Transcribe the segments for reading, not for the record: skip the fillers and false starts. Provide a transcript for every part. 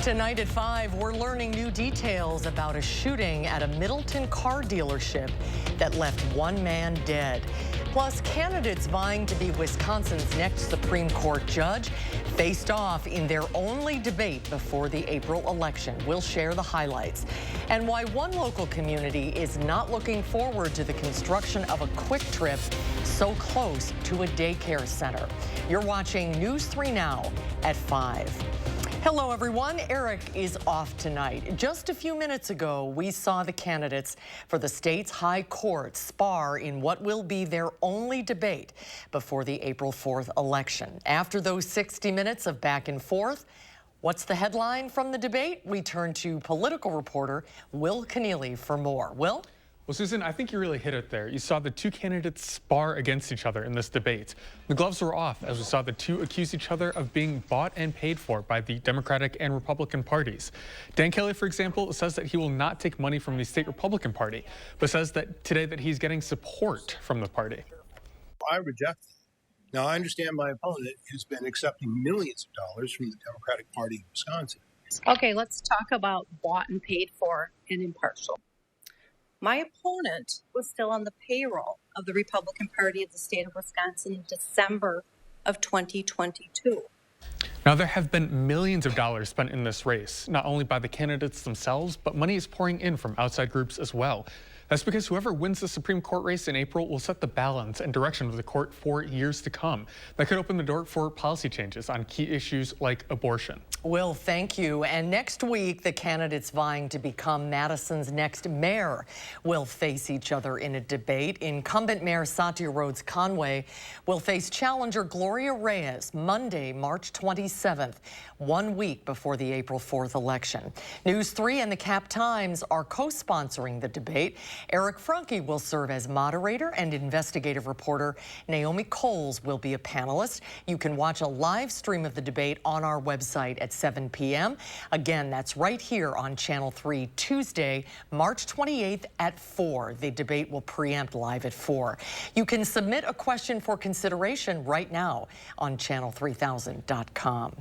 Tonight at 5, we're learning new details about a shooting at a Middleton car dealership that left one man dead. Plus, candidates vying to be Wisconsin's next Supreme Court judge faced off in their only debate before the April election. We'll share the highlights and why one local community is not looking forward to the construction of a quick trip so close to a daycare center. You're watching News 3 Now at 5. Hello, everyone. Eric is off tonight. Just a few minutes ago, we saw the candidates for the state's high court spar in what will be their only debate before the April 4th election. After those 60 minutes of back and forth, what's the headline from the debate? We turn to political reporter Will Keneally for more. Will? Well, Susan, I think you really hit it there. You saw the two candidates spar against each other in this debate. The gloves were off as we saw the two accuse each other of being bought and paid for by the Democratic and Republican parties. Dan Kelly, for example, says that he will not take money from the state Republican Party, but says that today that he's getting support from the party. I reject it. Now, I understand my opponent has been accepting millions of dollars from the Democratic Party in Wisconsin. Okay, let's talk about bought and paid for and impartial. My opponent was still on the payroll of the Republican Party of the state of Wisconsin in December of 2022. Now, there have been millions of dollars spent in this race, not only by the candidates themselves, but money is pouring in from outside groups as well. That's because whoever wins the Supreme Court race in April will set the balance and direction of the court for years to come. That could open the door for policy changes on key issues like abortion. Will, thank you. And next week, the candidates vying to become Madison's next mayor will face each other in a debate. Incumbent Mayor Satya Rhodes Conway will face challenger Gloria Reyes Monday, March 27th, 1 week before the April 4th election. News 3 and the Cap Times are co-sponsoring the debate. Eric Franke will serve as moderator and investigative reporter. Naomi Coles will be a panelist. You can watch a live stream of the debate on our website at 7 p.m. Again, that's right here on Channel 3, Tuesday, March 28th at 4. The debate will preempt live at 4. You can submit a question for consideration right now on channel3000.com.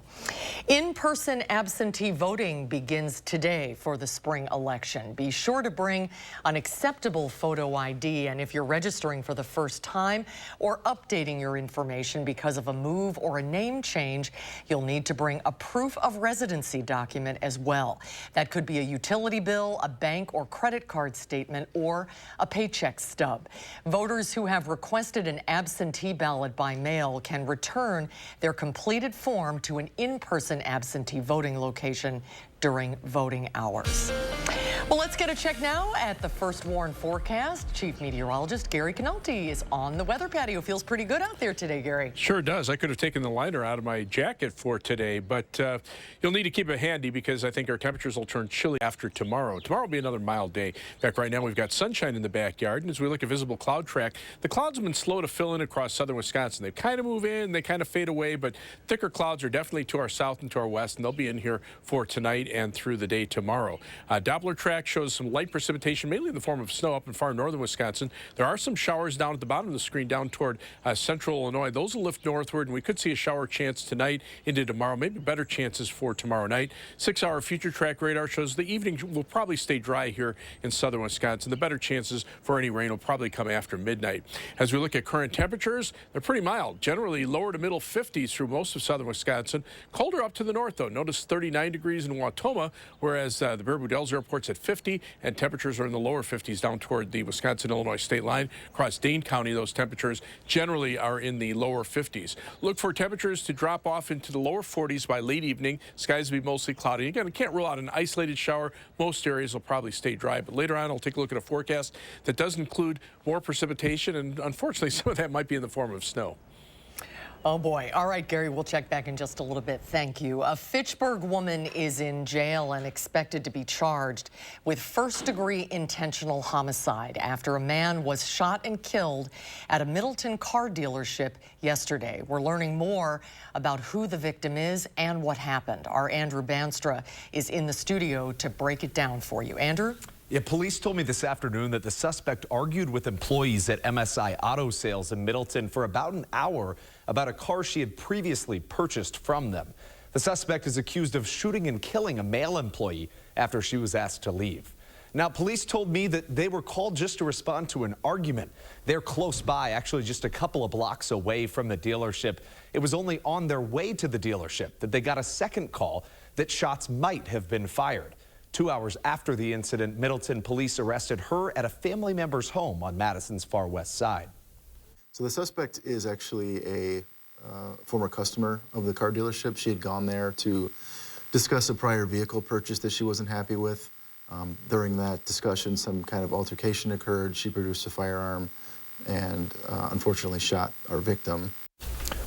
In-person absentee voting begins today for the spring election. Be sure to bring an acceptable photo ID, and if you're registering for the first time or updating your information because of a move or a name change, you'll need to bring a proof of residency document as well. That could be a utility bill, a bank or credit card statement, or a paycheck stub. Voters who have requested an absentee ballot by mail can return their completed form to an in-person absentee voting location during voting hours. Well, let's get a check now at the first warn forecast. Chief Meteorologist Gary Canalti is on the weather patio. Feels pretty good out there today, Gary. Sure does. I could have taken the liner out of my jacket for today, but you'll need to keep it handy because I think our temperatures will turn chilly after tomorrow. Tomorrow will be another mild day. In fact, right now we've got sunshine in the backyard, and as we look at visible cloud track, the clouds have been slow to fill in across southern Wisconsin. They kind of move in, they kind of fade away, but thicker clouds are definitely to our south and to our west, and they'll be in here for tonight and through the day tomorrow. Doppler track shows some light precipitation, mainly in the form of snow up in far northern Wisconsin. There are some showers down at the bottom of the screen down toward central Illinois. Those will lift northward, and we could see a shower chance tonight into tomorrow, maybe better chances for tomorrow night. 6-hour future track radar shows the evening will probably stay dry here in southern Wisconsin. The better chances for any rain will probably come after midnight. As we look at current temperatures, they're pretty mild, generally lower to middle 50s through most of southern Wisconsin. Colder up to the north, though. Notice 39 degrees in Wautoma, whereas the Baraboo-Dells airport's at 50, and temperatures are in the lower 50s down toward the Wisconsin-Illinois state line. Across Dane County, those temperatures generally are in the lower 50s. Look for temperatures to drop off into the lower 40s by late evening. Skies will be mostly cloudy. Again, we can't rule out an isolated shower. Most areas will probably stay dry, but later on, I'll take a look at a forecast that does include more precipitation, and unfortunately, some of that might be in the form of snow. Oh boy. All right, Gary, we'll check back in just a little bit. Thank you. A Fitchburg woman is in jail and expected to be charged with first-degree intentional homicide after a man was shot and killed at a Middleton car dealership yesterday. We're learning more about who the victim is and what happened. Our Andrew Banstra is in the studio to break it down for you. Andrew? Yeah, police told me this afternoon that the suspect argued with employees at MSI Auto Sales in Middleton for about an hour about a car she had previously purchased from them. The suspect is accused of shooting and killing a male employee after she was asked to leave. Now, police told me that they were called just to respond to an argument. They're close by, actually just a couple of blocks away from the dealership. It was only on their way to the dealership that they got a second call that shots might have been fired. 2 hours after the incident, Middleton police arrested her at a family member's home on Madison's far west side. So the suspect is actually a former customer of the car dealership. She had gone there to discuss a prior vehicle purchase that she wasn't happy with. During that discussion, some kind of altercation occurred. She produced a firearm and unfortunately shot our victim.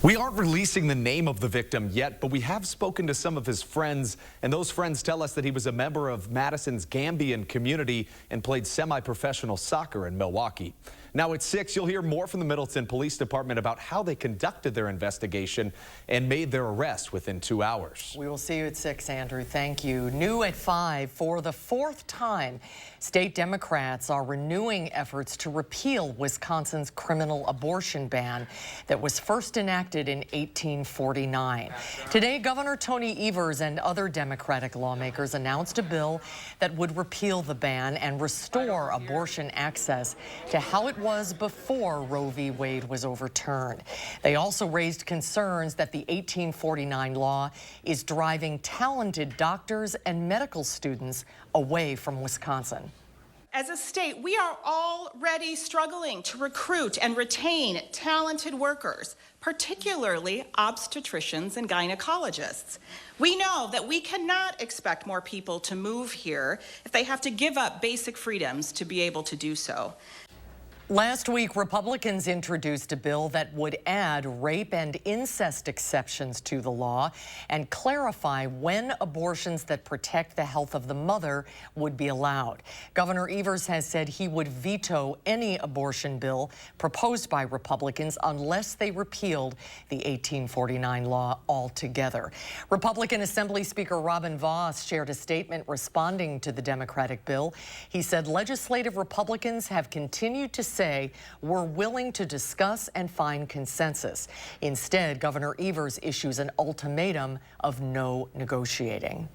We aren't releasing the name of the victim yet, but we have spoken to some of his friends, and those friends tell us that he was a member of Madison's Gambian community and played semi-professional soccer in Milwaukee. Now at 6, you'll hear more from the Middleton Police Department about how they conducted their investigation and made their arrest within 2 hours. We will see you at 6, Andrew. Thank you. New at 5, for the 4th time, state Democrats are renewing efforts to repeal Wisconsin's criminal abortion ban that was first enacted in 1849. Today, Governor Tony Evers and other Democratic lawmakers announced a bill that would repeal the ban and restore abortion access to how it was before Roe v. Wade was overturned. They also raised concerns that the 1849 law is driving talented doctors and medical students away from Wisconsin. As a state, we are already struggling to recruit and retain talented workers, particularly obstetricians and gynecologists. We know that we cannot expect more people to move here if they have to give up basic freedoms to be able to do so. Last week, Republicans introduced a bill that would add rape and incest exceptions to the law and clarify when abortions that protect the health of the mother would be allowed. Governor Evers has said he would veto any abortion bill proposed by Republicans unless they repealed the 1849 law altogether. Republican Assembly Speaker Robin Vos shared a statement responding to the Democratic bill. He said legislative Republicans have continued to say we're willing to discuss and find consensus. Instead, Governor Evers issues an ultimatum of no negotiating.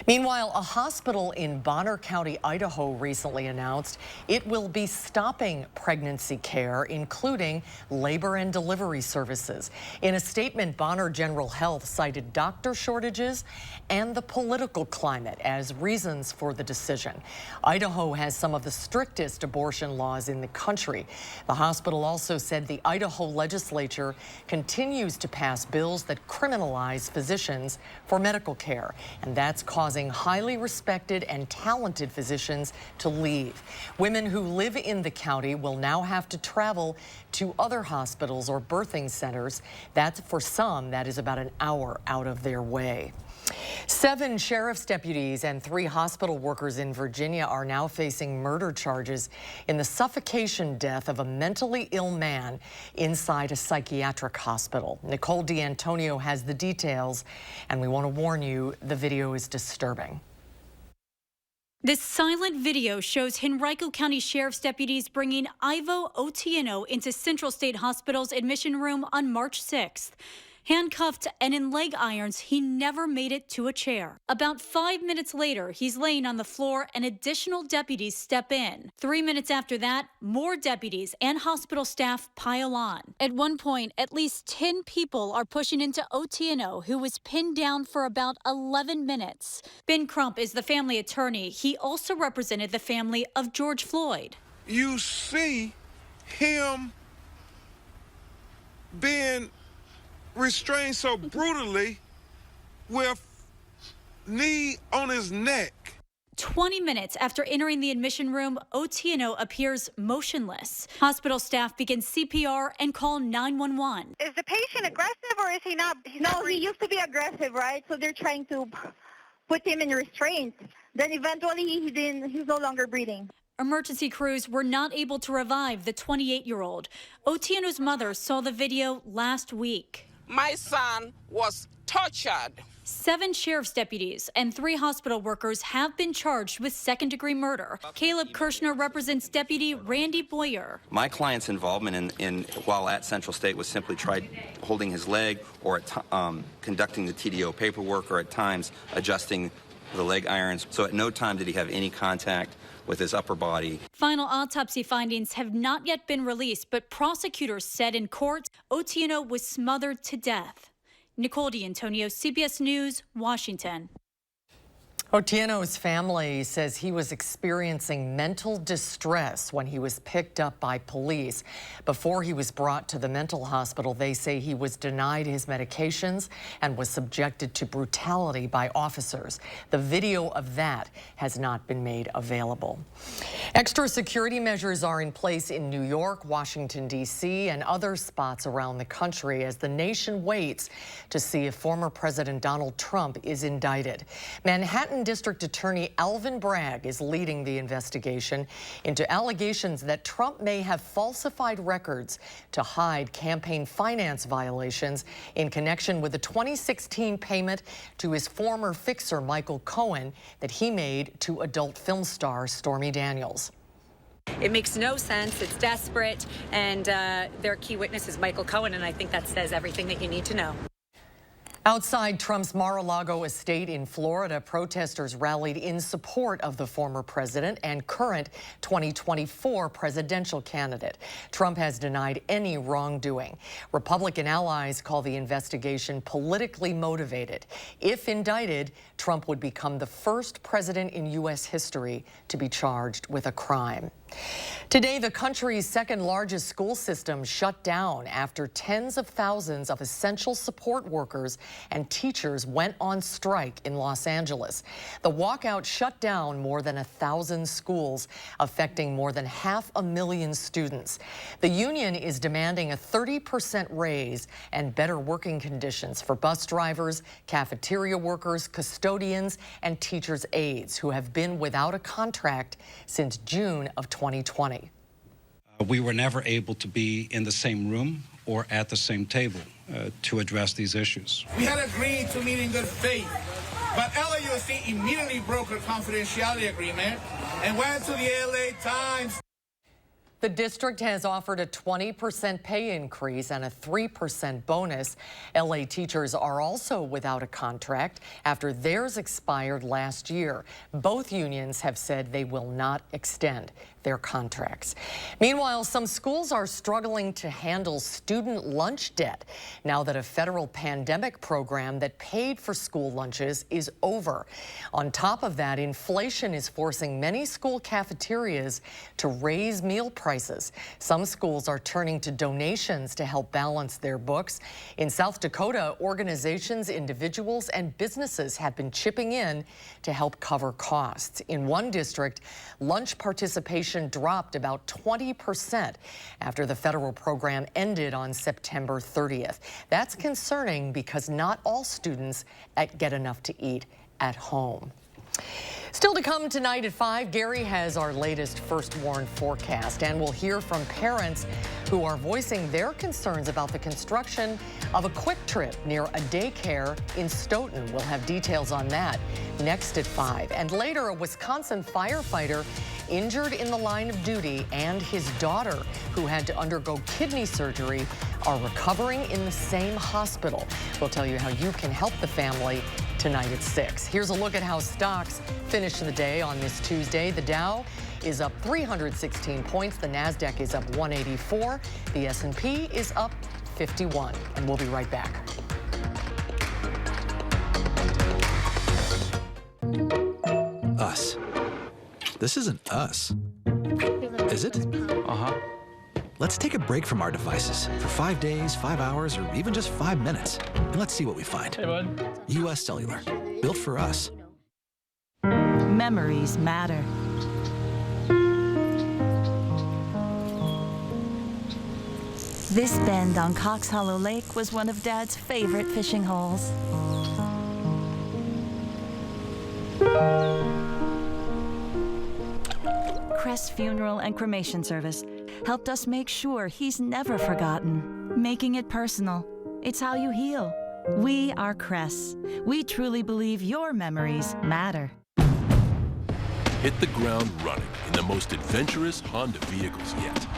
Meanwhile, a hospital in Bonner County, Idaho recently announced it will be stopping pregnancy care, including labor and delivery services. In a statement, Bonner General Health cited doctor shortages and the political climate as reasons for the decision. Idaho has some of the strictest abortion laws in the country. The hospital also said the Idaho legislature continues to pass bills that criminalize physicians for medical care, and that's causing highly respected and talented physicians to leave. Women who live in the county will now have to travel to other hospitals or birthing centers. That's for some, that is about an hour out of their way. 7 sheriff's deputies and 3 hospital workers in Virginia are now facing murder charges in the suffocation death of a mentally ill man inside a psychiatric hospital. Nicole D'Antonio has the details, and we want to warn you, the video is disturbing. This silent video shows Henrico County Sheriff's deputies bringing Ivo Otieno into Central State Hospital's admission room on March 6th. Handcuffed and in leg irons, he never made it to a chair. About 5 minutes later, he's laying on the floor and additional deputies step in. 3 minutes after that, more deputies and hospital staff pile on. At one point, at least 10 people are pushing into Otieno, who was pinned down for about 11 minutes. Ben Crump is the family attorney. He also represented the family of George Floyd. You see him being restrained so brutally with knee on his neck. 20 minutes after entering the admission room, Otieno appears motionless. Hospital staff begin CPR and call 911. Is the patient aggressive or is he not? He used to be aggressive, right? So they're trying to put him in restraint. Then eventually he's no longer breathing. Emergency crews were not able to revive the 28-year-old. Otieno's mother saw the video last week. My son was tortured. 7 sheriff's deputies and 3 hospital workers have been charged with second-degree murder. Caleb Kirshner represents Deputy Randy Boyer. My client's involvement in while at Central State was simply tried holding his leg or conducting the TDO paperwork or at times adjusting the leg irons. So at no time did he have any contact with his upper body. Final autopsy findings have not yet been released, but prosecutors said in court Otieno was smothered to death. Nicole D'Antonio, CBS News, Washington. Otieno's family says he was experiencing mental distress when he was picked up by police. Before he was brought to the mental hospital, they say he was denied his medications and was subjected to brutality by officers. The video of that has not been made available. Extra security measures are in place in New York, Washington, D.C., and other spots around the country as the nation waits to see if former President Donald Trump is indicted. Manhattan District Attorney Alvin Bragg is leading the investigation into allegations that Trump may have falsified records to hide campaign finance violations in connection with the 2016 payment to his former fixer Michael Cohen that he made to adult film star Stormy Daniels. It makes no sense. It's desperate. And their key witness is Michael Cohen, and I think that says everything that you need to know. Outside Trump's Mar-a-Lago estate in Florida, protesters rallied in support of the former president and current 2024 presidential candidate. Trump has denied any wrongdoing. Republican allies call the investigation politically motivated. If indicted, Trump would become the first president in U.S. history to be charged with a crime. Today, the country's second largest school system shut down after tens of thousands of essential support workers and teachers went on strike in Los Angeles. The walkout shut down more than 1,000 schools, affecting more than 500,000 students. The union is demanding a 30% raise and better working conditions for bus drivers, cafeteria workers, custodians, and teachers' aides who have been without a contract since June of 2020. We were never able to be in the same room or at the same table to address these issues. We had agreed to meet in good faith, but LAUSD immediately broke a confidentiality agreement and went to the LA Times. The district has offered a 20% pay increase and a 3% bonus. LA teachers are also without a contract after theirs expired last year. Both unions have said they will not extend their contracts. Meanwhile, some schools are struggling to handle student lunch debt now that a federal pandemic program that paid for school lunches is over. On top of that, inflation is forcing many school cafeterias to raise meal prices. Some schools are turning to donations to help balance their books. In South Dakota, organizations, individuals, and businesses have been chipping in to help cover costs. In one district, lunch participation dropped about 20% after the federal program ended on September 30th. That's concerning because not all students get enough to eat at home. Still to come tonight at 5, Gary has our latest First Warn forecast, and we'll hear from parents who are voicing their concerns about the construction of a quick trip near a daycare in Stoughton. We'll have details on that next at 5. And later, a Wisconsin firefighter injured in the line of duty and his daughter, who had to undergo kidney surgery, are recovering in the same hospital. We'll tell you how you can help the family tonight at 6. Here's a look at how stocks finished the day on this Tuesday. The Dow is up 316 points. The Nasdaq is up 184. The S&P is up 51. And we'll be right back. Us. This isn't us, is it? Uh-huh. Let's take a break from our devices for 5 days, 5 hours, or even just 5 minutes. And let's see what we find. Hey, bud. U.S. Cellular. Built for us. Memories matter. This bend on Cox Hollow Lake was one of Dad's favorite fishing holes. Crest Funeral and Cremation Service helped us make sure he's never forgotten. Making it personal. It's how you heal. We are Cress. We truly believe your memories matter. Hit the ground running in the most adventurous Honda vehicles yet.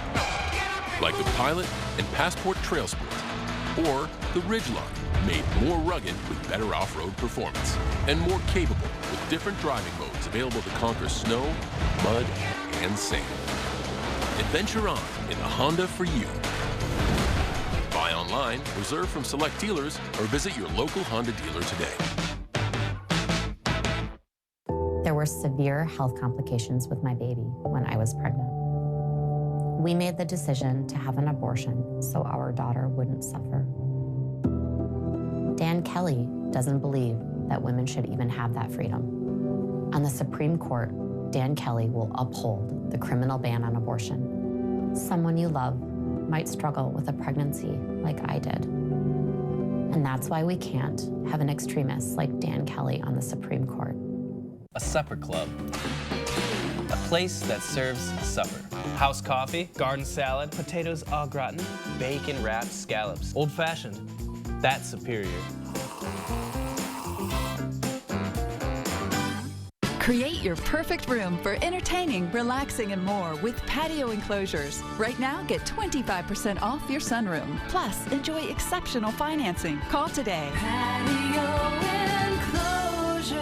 Like the Pilot and Passport Trail Sport, or the Ridgeline, made more rugged with better off-road performance, and more capable with different driving modes available to conquer snow, mud, and sand. Adventure on in the Honda for you. Buy online, reserve from select dealers, or visit your local Honda dealer today. There were severe health complications with my baby when I was pregnant. We made the decision to have an abortion so our daughter wouldn't suffer. Dan Kelly doesn't believe that women should even have that freedom. On the Supreme Court, Dan Kelly will uphold the criminal ban on abortion. Someone you love might struggle with a pregnancy like I did. And that's why we can't have an extremist like Dan Kelly on the Supreme Court. A supper club. A place that serves supper. House coffee, garden salad, potatoes au gratin, bacon wrapped scallops. Old fashioned. That's superior. Create your perfect room for entertaining, relaxing, and more with patio enclosures. Right now, get 25% off your sunroom. Plus, enjoy exceptional financing. Call today. Patio enclosures.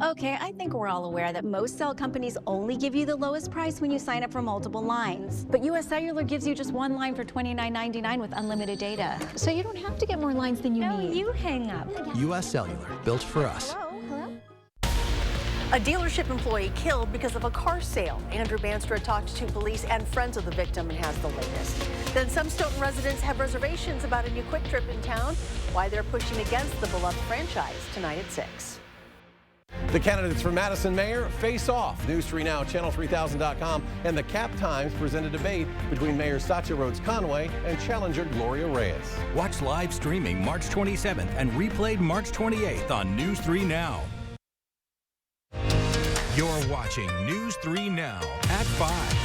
Okay, I think we're all aware that most cell companies only give you the lowest price when you sign up for multiple lines. But US Cellular gives you just one line for $29.99 with unlimited data. So you don't have to get more lines than you need. No, you hang up. US Cellular, built for us. A dealership employee killed because of a car sale. Andrew Banstra talked to police and friends of the victim and has the latest. Then some Stoughton residents have reservations about a new Quick Trip in town. Why they're pushing against the beloved franchise tonight at 6. The candidates for Madison mayor face off. News 3 Now, channel3000.com, and the Cap Times present a debate between Mayor Satya Rhodes Conway and challenger Gloria Reyes. Watch live streaming March 27th and replayed March 28th on News 3 Now. You're watching News 3 Now at 5.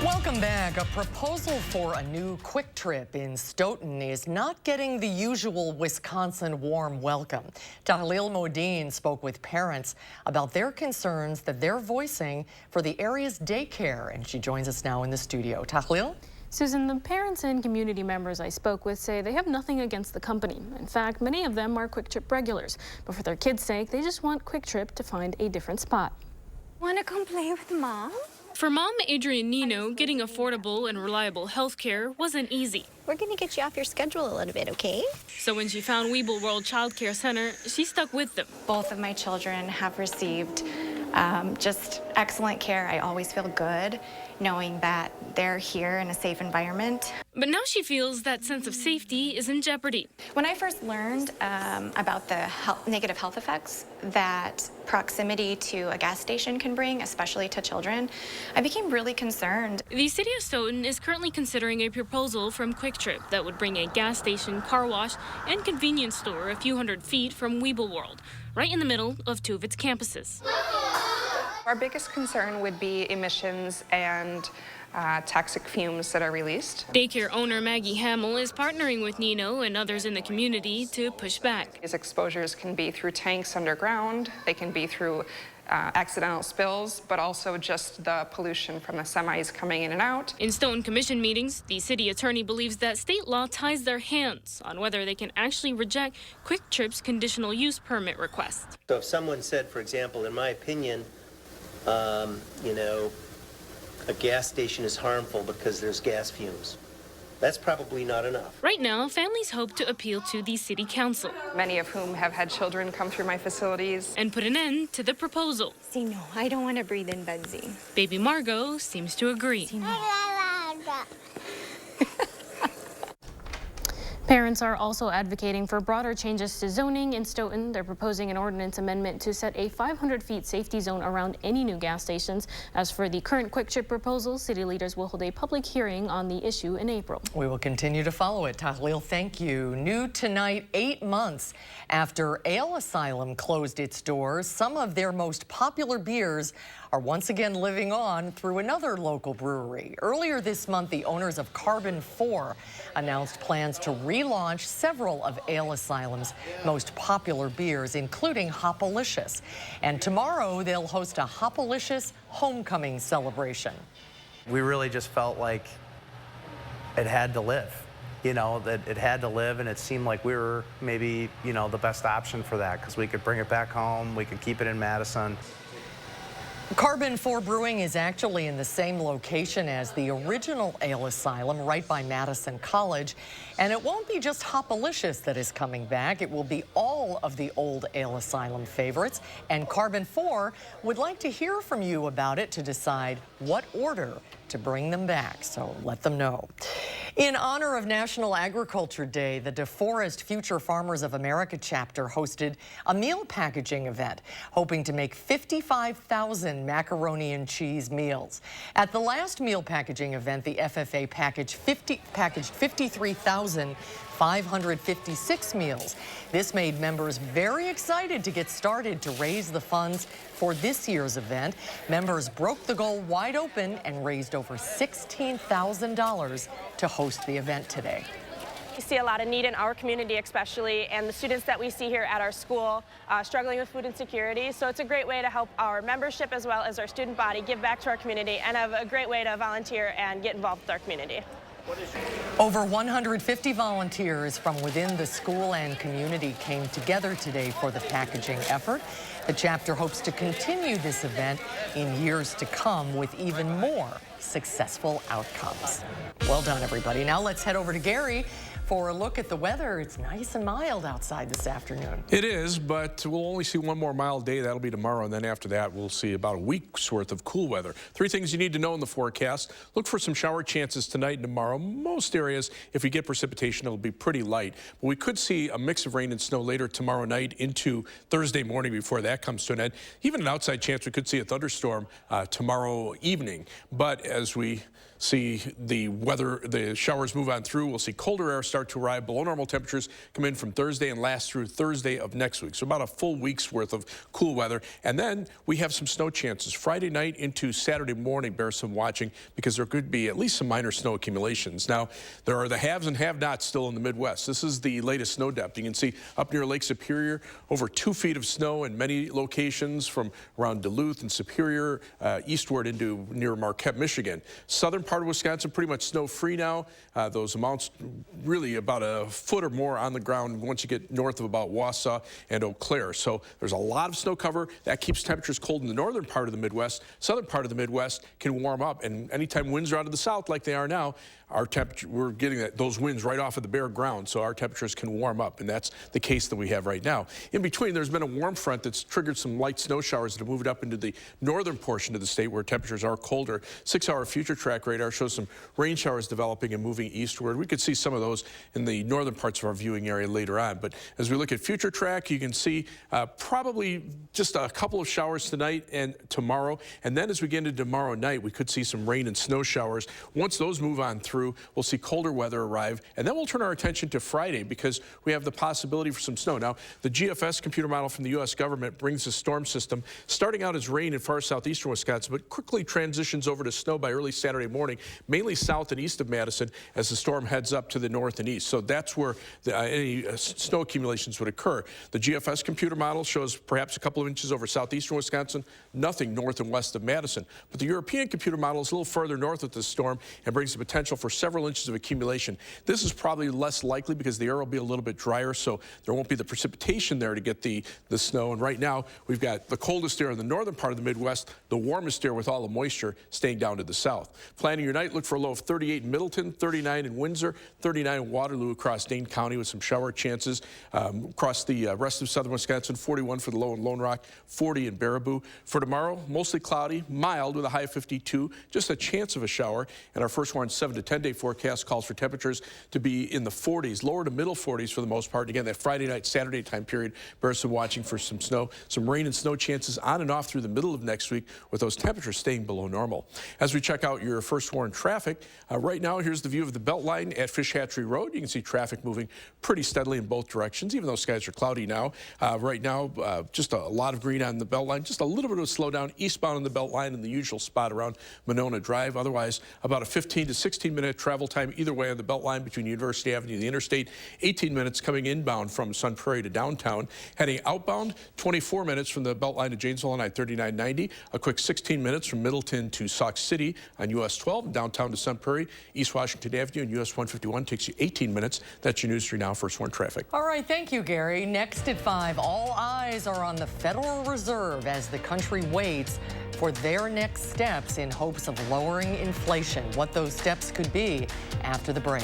Welcome back. A proposal for a new Quick Trip in Stoughton is not getting the usual Wisconsin warm welcome. Tahlil Modine spoke with parents about their concerns that they're voicing for the area's daycare, and she joins us now in the studio. Tahlil? Susan, the parents and community members I spoke with say they have nothing against the company. In fact, many of them are Quick Trip regulars. But for their kids' sake, they just want Quick Trip to find a different spot. Want to come play with Mom? For Mom Adrian Nino, getting affordable and reliable health care wasn't easy. We're going to get you off your schedule a little bit, okay? So when she found Weeble World Child Care Center, she stuck with them. Both of my children have received just excellent care. I always feel good knowing that they're here in a safe environment. But now she feels that sense of safety is in jeopardy. When I first learned about the negative health effects that proximity to a gas station can bring, especially to children, I became really concerned. The city of Stoughton is currently considering a proposal from Quick Trip that would bring a gas station, car wash, and convenience store a few hundred feet from Weeble World, right in the middle of two of its campuses. Our biggest concern would be emissions and toxic fumes that are released. Daycare owner Maggie Hamill is partnering with Nino and others in the community to push back. These exposures can be through tanks underground, they can be through accidental spills, but also just the pollution from the semis coming in and out. In Stoughton Commission meetings, the city attorney believes that state law ties their hands on whether they can actually reject Quick Trip's conditional use permit request. So if someone said, for example, in my opinion, a gas station is harmful because there's gas fumes, that's probably not enough. Right now, families hope to appeal to the city council, many of whom have had children come through my facilities, and put an end to the proposal. See, no, I don't want to breathe in benzene. Baby Margot seems to agree. Parents are also advocating for broader changes to zoning in Stoughton. They're proposing an ordinance amendment to set a 500 feet safety zone around any new gas stations. As for the current Quick Trip proposal, city leaders will hold a public hearing on the issue in April. We will continue to follow it. Tahlil, thank you. New tonight, 8 months after Ale Asylum closed its doors, some of their most popular beers are once again living on through another local brewery. Earlier this month, the owners of Carbon 4 announced plans to relaunch several of Ale Asylum's most popular beers, including Hopalicious. And tomorrow, they'll host a Hopalicious homecoming celebration. We really just felt like it had to live. You know, that it had to live, and it seemed like we were maybe, you know, the best option for that, because we could bring it back home, we could keep it in Madison. Carbon 4 Brewing is actually in the same location as the original Ale Asylum, right by Madison College. And it won't be just Hopalicious that is coming back. It will be all of the old Ale Asylum favorites. And Carbon 4 would like to hear from you about it to decide what order to bring them back. So let them know. In honor of National Agriculture Day, the DeForest Future Farmers of America chapter hosted a meal packaging event, hoping to make 55,000 macaroni and cheese meals. At the last meal packaging event, the FFA packaged 53,556 meals. This made members very excited to get started to raise the funds for this year's event. Members broke the goal wide open and raised over $16,000 to host the event today. We see a lot of need in our community especially, and the students that we see here at our school struggling with food insecurity. So it's a great way to help our membership as well as our student body give back to our community, and have a great way to volunteer and get involved with our community. Over 150 volunteers from within the school and community came together today for the packaging effort. The chapter hopes to continue this event in years to come with even more successful outcomes. Well done, everybody. Now let's head over to Gary for a look at the weather. It's nice and mild outside this afternoon. It is, but we'll only see one more mild day. That'll be tomorrow, and then after that, we'll see about a week's worth of cool weather. Three things you need to know in the forecast. Look for some shower chances tonight and tomorrow. Most areas, if we get precipitation, it'll be pretty light. But we could see a mix of rain and snow later tomorrow night into Thursday morning before that comes to an end. Even an outside chance we could see a thunderstorm tomorrow evening. But as we see the showers move on through, we'll see colder air start to arrive. Below normal temperatures come in from Thursday and last through Thursday of next week. So about a full week's worth of cool weather. And then we have some snow chances. Friday night into Saturday morning, bear some watching, because there could be at least some minor snow accumulations. Now, there are the haves and have-nots still in the Midwest. This is the latest snow depth. You can see up near Lake Superior, over 2 feet of snow in many locations from around Duluth and Superior eastward into near Marquette, Michigan. Southern part of Wisconsin pretty much snow-free now. Those amounts really about a foot or more on the ground once you get north of about Wausau and Eau Claire. So there's a lot of snow cover. That keeps temperatures cold in the northern part of the Midwest. Southern part of the Midwest can warm up, and anytime winds are out of the south like they are now, our temperature, we're getting those winds right off of the bare ground, so our temperatures can warm up, and that's the case that we have right now. In between, there's been a warm front that's triggered some light snow showers that have moved up into the northern portion of the state where temperatures are colder. 6-hour future track radar shows some rain showers developing and moving eastward. We could see some of those in the northern parts of our viewing area later on, but as we look at future track, you can see probably just a couple of showers tonight and tomorrow, and then as we get into tomorrow night, we could see some rain and snow showers. Once those move on through, we'll see colder weather arrive, and then we'll turn our attention to Friday because we have the possibility for some snow. Now, the GFS computer model from the U.S. government brings a storm system starting out as rain in far southeastern Wisconsin, but quickly transitions over to snow by early Saturday morning, mainly south and east of Madison as the storm heads up to the north and east. So that's where any snow accumulations would occur. The GFS computer model shows perhaps a couple of inches over southeastern Wisconsin, nothing north and west of Madison. But the European computer model is a little further north with this storm and brings the potential for several inches of accumulation. This is probably less likely because the air will be a little bit drier, so there won't be the precipitation there to get the snow. And right now, we've got the coldest air in the northern part of the Midwest, the warmest air with all the moisture staying down to the south. Planning your night, look for a low of 38 in Middleton, 39 in Windsor, 39 in Waterloo across Dane County with some shower chances. Across the rest of southern Wisconsin, 41 for the low in Lone Rock, 40 in Baraboo. For tomorrow, mostly cloudy, mild with a high of 52, just a chance of a shower, and our first warning 7 to 10 10-day forecast calls for temperatures to be in the 40s, lower to middle 40s for the most part. Again, that Friday night, Saturday time period, bears some watching for some snow, some rain and snow chances on and off through the middle of next week, with those temperatures staying below normal. As we check out your first warn traffic, right now here's the view of the Beltline at Fish Hatchery Road. You can see traffic moving pretty steadily in both directions, even though skies are cloudy now. Right now, just a lot of green on the Beltline, just a little bit of a slowdown eastbound on the Beltline in the usual spot around Monona Drive. Otherwise, about a 15 to 16-minute travel time either way on the Beltline between University Avenue and the interstate. 18 minutes coming inbound from Sun Prairie to downtown. Heading outbound, 24 minutes from the Beltline to Janesville on I-3990. A quick 16 minutes from Middleton to Sauk City on US 12. Downtown to Sun Prairie, East Washington Avenue and US 151 takes you 18 minutes. That's your News 3 Now First Warn traffic. All right, thank you, Gary. Next at 5, all eyes are on the Federal Reserve as the country waits for their next steps in hopes of lowering inflation. What those steps could be after the break.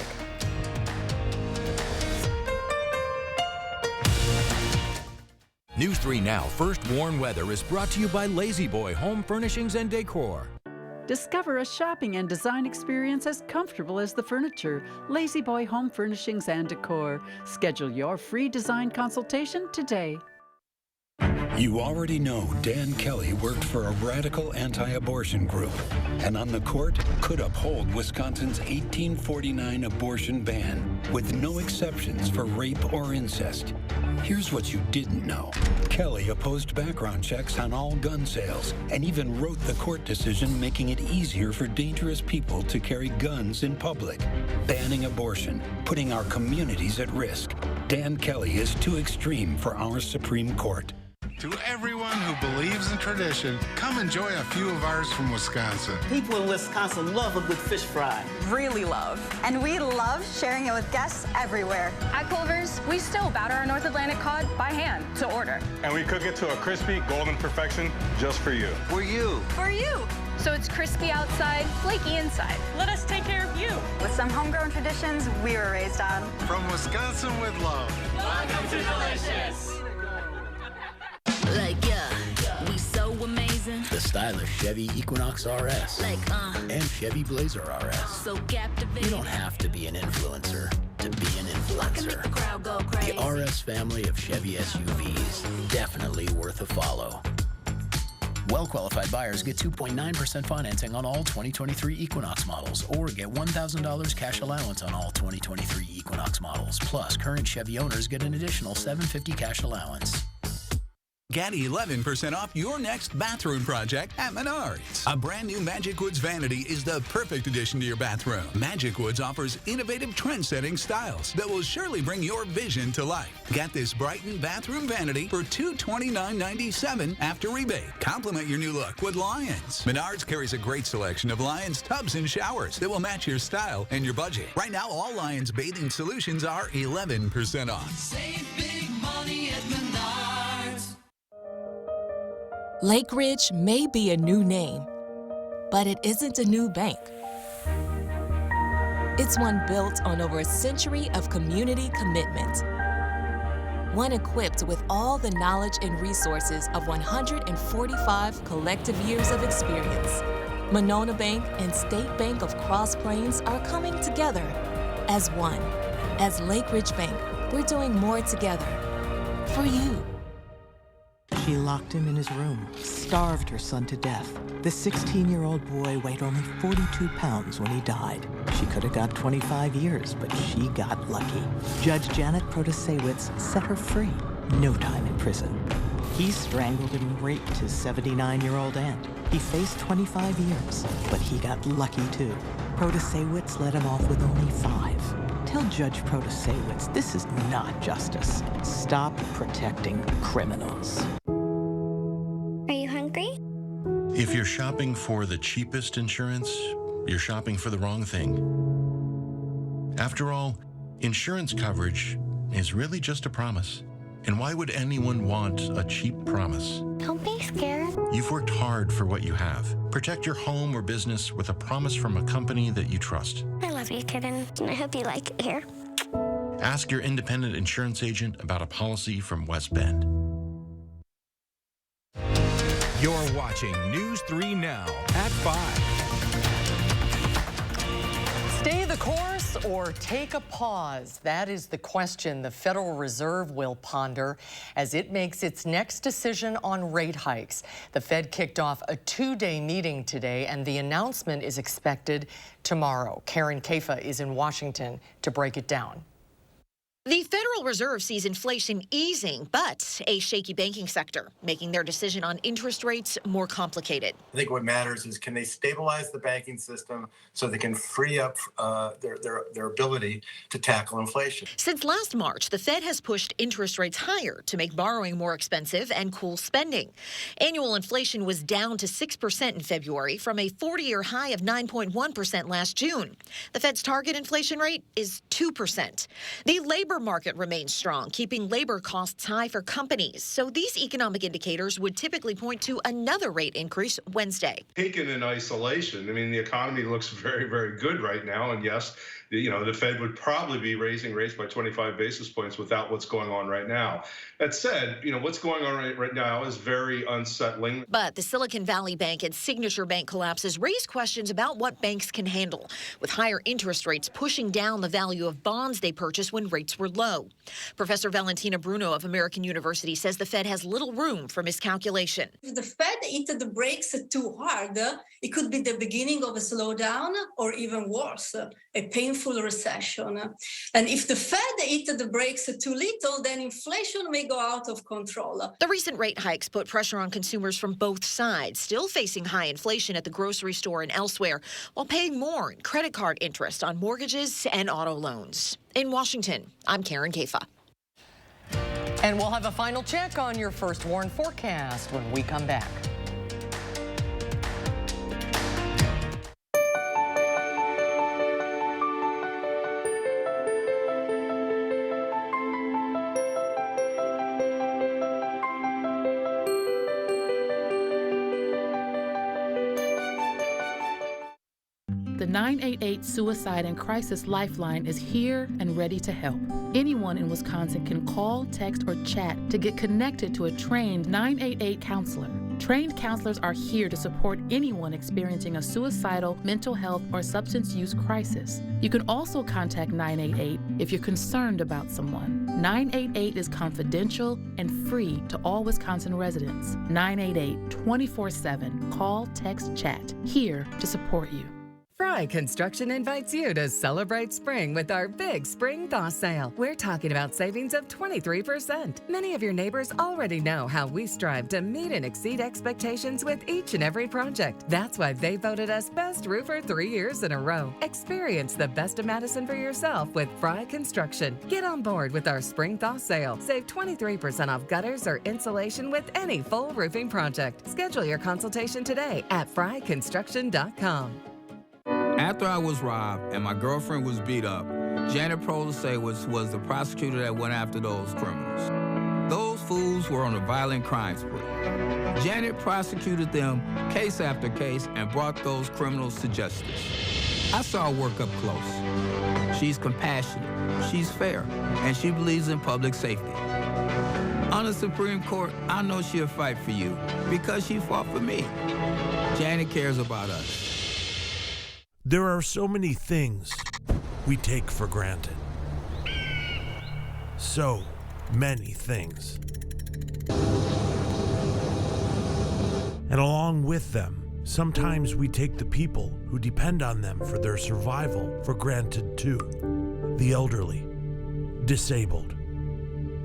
News 3 Now First Warn Weather is brought to you by Lazy Boy Home Furnishings and Decor. Discover a shopping and design experience as comfortable as the furniture. Lazy Boy Home Furnishings and Decor. Schedule your free design consultation today. You already know Dan Kelly worked for a radical anti-abortion group, and on the court could uphold Wisconsin's 1849 abortion ban with no exceptions for rape or incest. Here's what you didn't know. Kelly opposed background checks on all gun sales and even wrote the court decision making it easier for dangerous people to carry guns in public, banning abortion, putting our communities at risk. Dan Kelly is too extreme for our Supreme Court. To everyone who believes in tradition, come enjoy a few of ours from Wisconsin. People in Wisconsin love a good fish fry. Really love. And we love sharing it with guests everywhere. At Culver's, we still batter our North Atlantic cod by hand to order. And we cook it to a crispy, golden perfection just for you. For you. For you. So it's crispy outside, flaky inside. Let us take care of you. With some homegrown traditions we were raised on. From Wisconsin with love. Welcome to Delicious. Like, we so amazing. The stylish Chevy Equinox RS. Like, and Chevy Blazer RS. So captivating. You don't have to be an influencer to be an influencer. The crowd go crazy. The RS family of Chevy SUVs, definitely worth a follow. Well-qualified buyers get 2.9% financing on all 2023 Equinox models, or get $1,000 cash allowance on all 2023 Equinox models. Plus, current Chevy owners get an additional $750 cash allowance. Get 11% off your next bathroom project at Menards. A brand new Magic Woods vanity is the perfect addition to your bathroom. Magic Woods offers innovative trend-setting styles that will surely bring your vision to life. Get this Brighton bathroom vanity for $229.97 after rebate. Complement your new look with Lions. Menards carries a great selection of Lions tubs and showers that will match your style and your budget. Right now, all Lions bathing solutions are 11% off. Save big money at Menards. Lake Ridge may be a new name, but it isn't a new bank. It's one built on over a century of community commitment. One equipped with all the knowledge and resources of 145 collective years of experience. Monona Bank and State Bank of Cross Plains are coming together as one. As Lake Ridge Bank, we're doing more together for you. She locked him in his room, starved her son to death. The 16-year-old boy weighed only 42 pounds when he died. She could have got 25 years, but she got lucky. Judge Janet Protasewicz set her free. No time in prison. He strangled and raped his 79-year-old aunt. He faced 25 years, but he got lucky too. Protasewicz let him off with only 5. Tell Judge Protasewicz this is not justice. Stop protecting criminals. Are you hungry? If you're shopping for the cheapest insurance, you're shopping for the wrong thing. After all, insurance coverage is really just a promise. And why would anyone want a cheap promise? Don't be scared. You've worked hard for what you have. Protect your home or business with a promise from a company that you trust. I love you, kitten, and I hope you like it here. Ask your independent insurance agent about a policy from West Bend. You're watching News 3 Now at 5. Stay the the course or take a pause? That is the question the Federal Reserve will ponder as it makes its next decision on rate hikes. The Fed kicked off a two-day meeting today, and the announcement is expected tomorrow. Karen Kafa is in Washington to break it down. The Federal Reserve sees inflation easing, but a shaky banking sector, making their decision on interest rates more complicated. I think what matters is, can they stabilize the banking system so they can free up their ability to tackle inflation? Since last March, the Fed has pushed interest rates higher to make borrowing more expensive and cool spending. Annual inflation was down to 6% in February from a 40-year high of 9.1% last June. The Fed's target inflation rate is 2%. The labor market remains strong, keeping labor costs high for companies. So these economic indicators would typically point to another rate increase Wednesday. Taken in isolation, I mean, the economy looks very, very good right now. And yes, the Fed would probably be raising rates by 25 basis points without what's going on right now. That said, what's going on right now is very unsettling. But the Silicon Valley Bank and Signature Bank collapses raise questions about what banks can handle, with higher interest rates pushing down the value of bonds they purchased when rates were low. Professor Valentina Bruno of American University says the Fed has little room for miscalculation. If the Fed hit the brakes too hard, it could be the beginning of a slowdown or even worse, a painful recession. And if the Fed hit the brakes too little, then inflation may go out of control. The recent rate hikes put pressure on consumers from both sides, still facing high inflation at the grocery store and elsewhere, while paying more in credit card interest on mortgages and auto loans. In Washington, I'm Karen Kafa. And we'll have a final check on your first warn forecast when we come back. The 988 Suicide and Crisis Lifeline is here and ready to help. Anyone in Wisconsin can call, text, or chat to get connected to a trained 988 counselor. Trained counselors are here to support anyone experiencing a suicidal, mental health, or substance use crisis. You can also contact 988 if you're concerned about someone. 988 is confidential and free to all Wisconsin residents. 988 24/7. Call, text, chat. Here to support you. Fry Construction invites you to celebrate spring with our big spring thaw sale. We're talking about savings of 23%. Many of your neighbors already know how we strive to meet and exceed expectations with each and every project. That's why they voted us Best Roofer 3 years in a row. Experience the best of Madison for yourself with Fry Construction. Get on board with our spring thaw sale. Save 23% off gutters or insulation with any full roofing project. Schedule your consultation today at fryconstruction.com. After I was robbed and my girlfriend was beat up, Janet Prolise was the prosecutor that went after those criminals. Those fools were on a violent crime spree. Janet prosecuted them case after case and brought those criminals to justice. I saw her work up close. She's compassionate, she's fair, and she believes in public safety. On the Supreme Court, I know she'll fight for you because she fought for me. Janet cares about us. There are so many things we take for granted. So many things. And along with them, sometimes we take the people who depend on them for their survival for granted too. The elderly, disabled,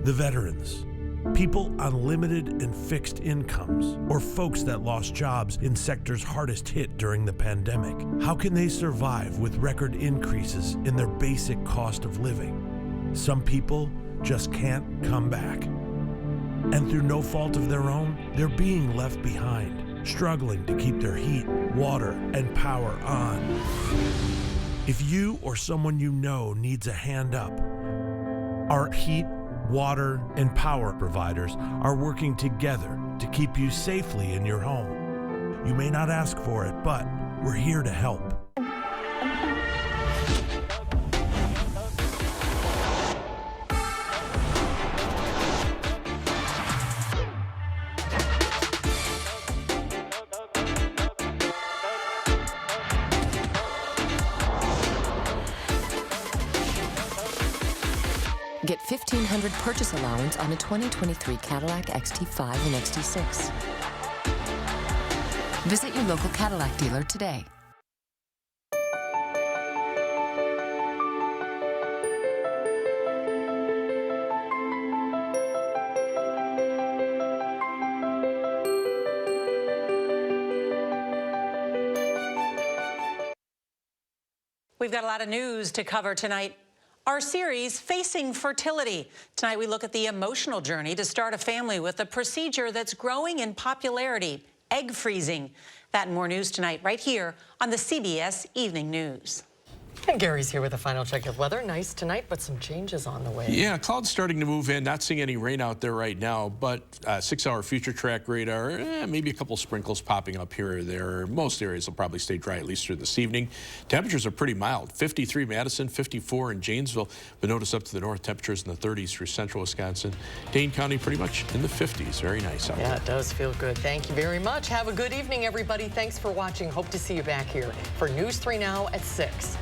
the veterans, people on limited and fixed incomes, or folks that lost jobs in sectors hardest hit during the pandemic. How can they survive with record increases in their basic cost of living? Some people just can't come back. And through no fault of their own, they're being left behind, struggling to keep their heat, water, and power on. If you or someone you know needs a hand up, our heat, water, and power providers are working together to keep you safely in your home. You may not ask for it, but we're here to help. Get $1,500 purchase allowance on a 2023 Cadillac XT5 and XT6. Visit your local Cadillac dealer today. We've got a lot of news to cover tonight. Our series, Facing Fertility. Tonight we look at the emotional journey to start a family with a procedure that's growing in popularity, egg freezing. That and more news tonight right here on the CBS Evening News. And Gary's here with a final check of weather. Nice tonight, but some changes on the way. Yeah, clouds starting to move in. Not seeing any rain out there right now, but 6-hour future track radar, maybe a couple sprinkles popping up here or there. Most areas will probably stay dry at least through this evening. Temperatures are pretty mild. 53 Madison, 54 in Janesville. But notice up to the north, temperatures in the 30s through central Wisconsin. Dane County pretty much in the 50s. Very nice out there. Yeah, it does feel good. Thank you very much. Have a good evening, everybody. Thanks for watching. Hope to see you back here for News 3 Now at 6.